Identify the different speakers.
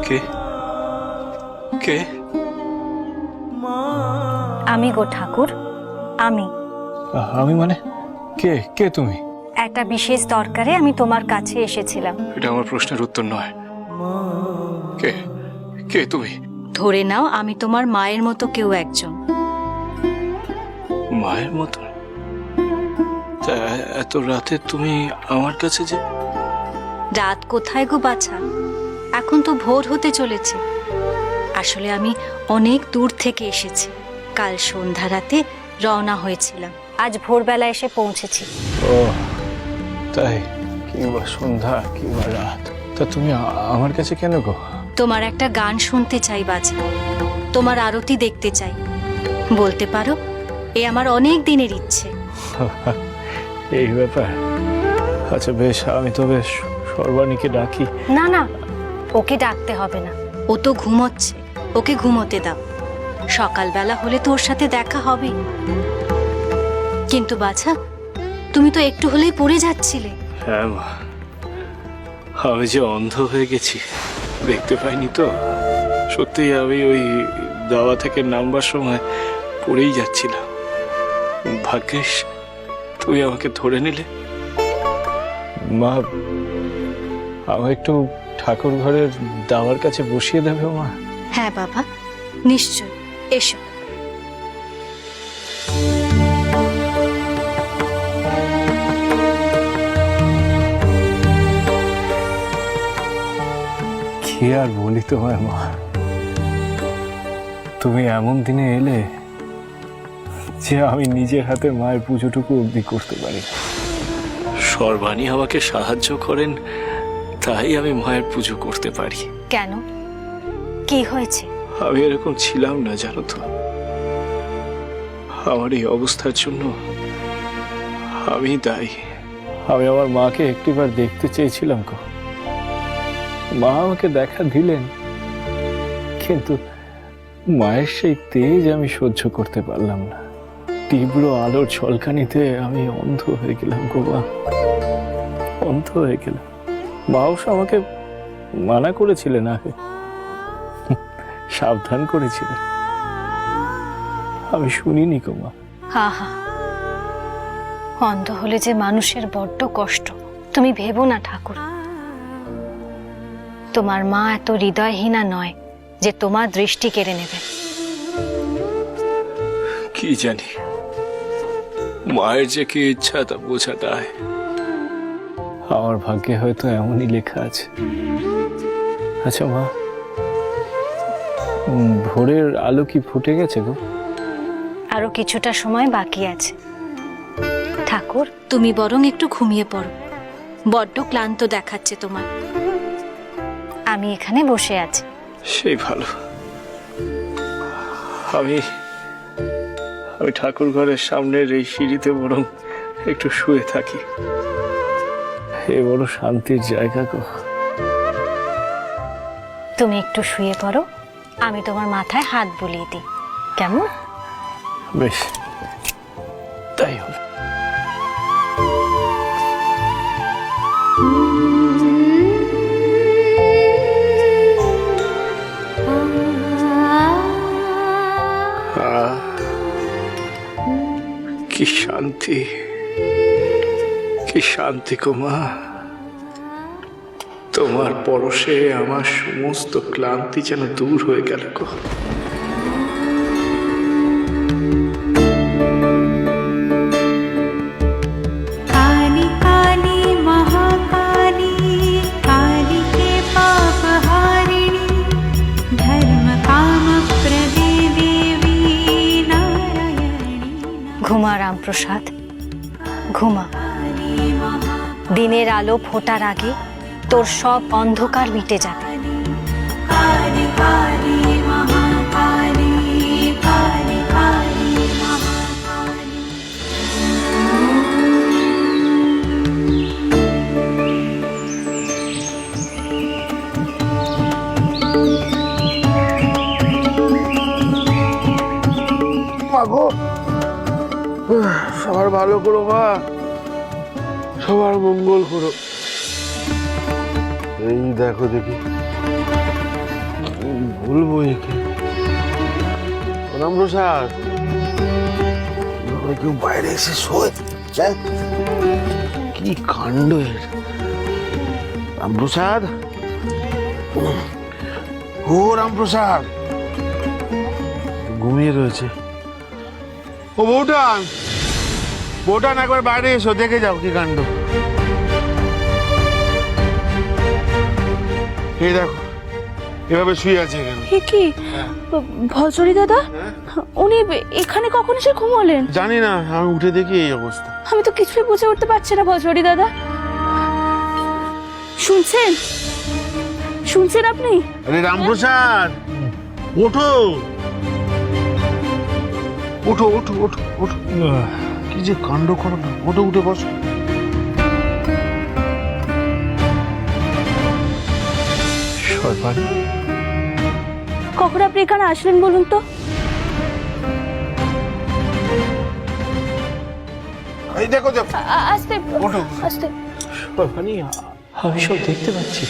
Speaker 1: কে কে?
Speaker 2: আমি গো ঠাকুর, আমি।
Speaker 1: আমি মানে কে? কে তুমি?
Speaker 2: একটা বিশেষ দরকারে আমি তোমার কাছে এসেছিলাম।
Speaker 1: এটা আমার প্রশ্নের উত্তর নয়। কে কে তুমি?
Speaker 2: ধরে নাও আমি তোমার মায়ের মতো কেউ একজন।
Speaker 1: মায়ের মতো? তা এত রাতে তুমি আমার কাছে যে?
Speaker 2: রাত কোথায় গো বাছা, এখন তো ভোর হতে চলেছে। আসলে আমি অনেক দূর থেকে এসেছি। কাল সন্ধ্যা রাতে রওনা হয়েছিলাম, আজ ভোরবেলা এসে পৌঁছেছি।
Speaker 1: ও তাই? কিংবা সন্ধ্যা কিংবা রাত, তা তুমি আমার কাছে কেন গো?
Speaker 2: তোমার একটা গান শুনতে চাই বাছা, তোমার আরতি দেখতে চাই। বলতে পারো এ আমার অনেক দিনের ইচ্ছে।
Speaker 1: এই ব্যাপার? আচ্ছা বেশ, আমি তবে সর্বাণীকে ডাকি।
Speaker 2: না না, ওকে ডাকতে হবে না, ও তো ঘুমোচ্ছে, ওকে ঘুমোতে দাও। সকালবেলা হলে তো ওর সাথে দেখা হবে। কিন্তু বাছা, তুমি তো একটু হলেই পড়ে যাচ্ছিলে।
Speaker 1: হ্যাঁ মা, আমি যে অন্ধ হয়ে গেছি, দেখতে পাইনি তো। সত্যি আমি ওই দাওয়া থেকে নামবার সময় পড়েই যাচ্ছিলাম। ভাগ্যিস তুমি আমাকে ধরে নিলে। মা, আমার একটু ঠাকুর ঘরের দাওয়ার কাছে বসিয়ে দেবে মা?
Speaker 2: হ্যাঁ বাবা, নিশ্চয়, এসো।
Speaker 1: কি আর বলি তোমায় মা, তুমি এমন দিনে এলে যে আমি নিজের হাতে মায়ের পুজোটুকু অবধি করতে পারি। সর্বাণী আমাকে সাহায্য করেন, তাই আমি মায়ের পুজো করতে পারি।
Speaker 2: কেন, কি হয়েছে?
Speaker 1: আমি এরকম ছিলাম না জানো তো। আমার এই অবস্থার জন্য আমি দায়ী। আমি আমার মাকে একটিবার দেখতে চেয়েছিলাম গো। মা আমাকে দেখা দিলেন, কিন্তু মায়ের সেই তেজ আমি সহ্য করতে পারলাম না। তীব্র আলোর ঝলকানিতে আমি অন্ধ হয়ে গেলাম গো মা, অন্ধ হয়ে গেলাম। মা অবশ্য আমাকে মানা করেছিলেন, আগে সাবধান করেছিলেন, আমি শুনিনি গো মা।
Speaker 2: হা হা, অন্ধ হলে যে মানুষের বড্ড কষ্ট। তুমি ভেবো না ঠাকুর, তোমার মা এত হৃদয়হীনা নয় যে তোমার দৃষ্টি কেড়ে নেবে।
Speaker 1: কি জানি, মায়ের যে কি ইচ্ছা তা বোঝা দায়। আমার ভাগ্যে হয়তো এমনই লেখা আছে। আচ্ছা মা, ভোরের আলো কি ফুটে গেছে গো?
Speaker 2: আরো কিছুটা সময় বাকি আছে। ঠাকুর, তুমি বরং একটু ঘুমিয়ে পড়ো, বড্ড ক্লান্ত দেখাচ্ছে তোমার। আমি এখানে বসে আছি।
Speaker 1: সেই ভালো। আমি ঠাকুর ঘরের সামনের এই সিঁড়িতে বরং একটু শুয়ে থাকি। এ বড় শান্তির জায়গা গো।
Speaker 2: তুমি একটু শুয়ে পড়ো, আমি তোমার মাথায় হাত বুলিয়ে দিই, কেমন?
Speaker 1: বেশ, তাই হবে। কি শান্তি, কি শান্তি গো মা। তোমার পরশে আমার সমস্ত ক্লান্তি যেন দূর হয়ে গেল গো।
Speaker 3: काली काली महाकाली काली के पाप हारिणी धर्म काम प्रदे देवी नारायणी
Speaker 2: ঘুমা রামপ্রসাদ, ঘুমা। দিনের আলো ফোটার আগে তোর সব অন্ধকার মিটে যাবে।
Speaker 3: काली काली महाकाली काली काली महाकाली
Speaker 4: মাগো, সবার ভালো করো মা, সবার মঙ্গল করো। এই দেখো দেখি, বলবো একে? রামপ্রসাদ, কেউ বাইরে এসে শোয়? হ্যাঁ? কি কাণ্ড এর! রামপ্রসাদ, ও রামপ্রসাদ, ঘুমিয়ে রয়েছে। ও বউটান, বউটান, একবার বাইরে এসো, দেখে যাও কি কাণ্ড। এই দেখো, এভাবে শুয়ে আছে এখানে।
Speaker 5: এ কি ভজরি দাদা? উনি এখানে কখন এসে ঘুমালেন?
Speaker 4: জানি না, আমি উঠে দেখি এই অবস্থা।
Speaker 5: আমি তো কিছুই বুঝে উঠতে পারছি না ভজরি দাদা। শুনছেন? শুনছেন আপনি?
Speaker 4: আরে রামপ্রসাদ, ওঠো ওঠো ওঠো ওঠো ওঠো। কি যে কাণ্ড করো না, ওঠো, উঠে বসো।
Speaker 1: সর্বাণী,
Speaker 5: কখন আপনি এখানে আসলেন বলুন তো?
Speaker 4: এই দেখো দেখো,
Speaker 5: আস্তে
Speaker 4: ওঠো।
Speaker 5: আস্তে।
Speaker 1: সর্বাণী, আমি সব দেখতে পাচ্ছি।